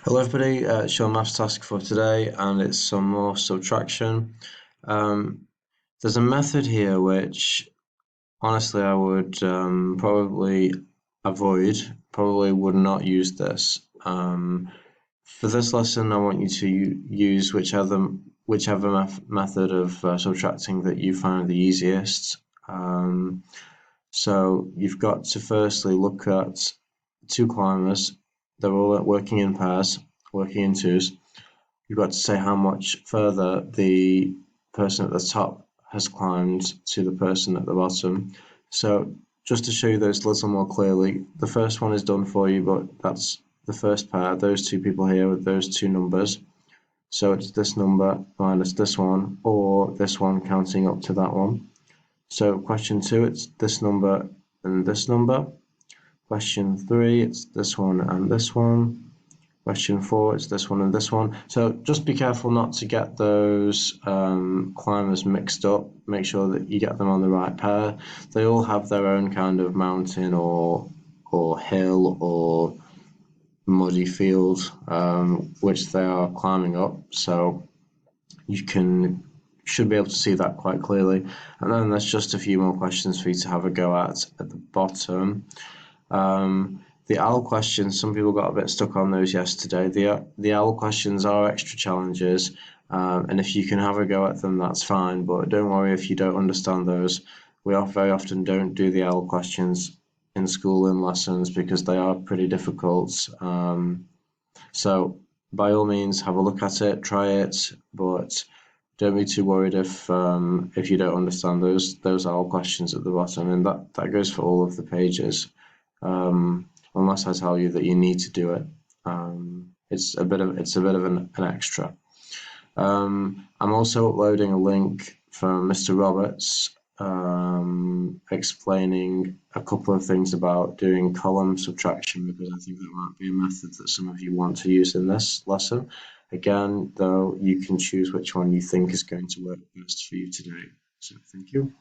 Hello everybody, it's your maths task for today and it's some more subtraction. Um, there's a method here which honestly I would probably avoid, probably would not use this. For this lesson I want you to use whichever method of subtracting that you find the easiest. So you've got to firstly look at two climbers. They're all working in pairs, working in twos. You've got to say how much further the person at the top has climbed to the person at the bottom. So just to show you those a little more clearly, the first one is done for you, but that's the first pair, those two people here with those two numbers. So it's this number minus this one, or this one counting up to that one. So question two, it's this number and this number. Question three, it's this one and this one. Question four, it's this one and this one. So just be careful not to get those climbers mixed up. Make sure that you get them on the right pair. They all have their own kind of mountain or hill or muddy field which they are climbing up. So you should be able to see that quite clearly. And then there's just a few more questions for you to have a go at the bottom. The OWL questions, some people got a bit stuck on those yesterday. The OWL questions are extra challenges, and if you can have a go at them, that's fine. But don't worry if you don't understand those. We very often don't do the OWL questions in school in lessons because they are pretty difficult. So by all means, have a look at it, try it, but don't be too worried if you don't understand those OWL questions at the bottom, and that goes for all of the pages. Unless I tell you that you need to do it. It's a bit of an extra. I'm also uploading a link from Mr. Roberts explaining a couple of things about doing column subtraction because I think that might be a method that some of you want to use in this lesson. Again, though, you can choose which one you think is going to work best for you today. So thank you.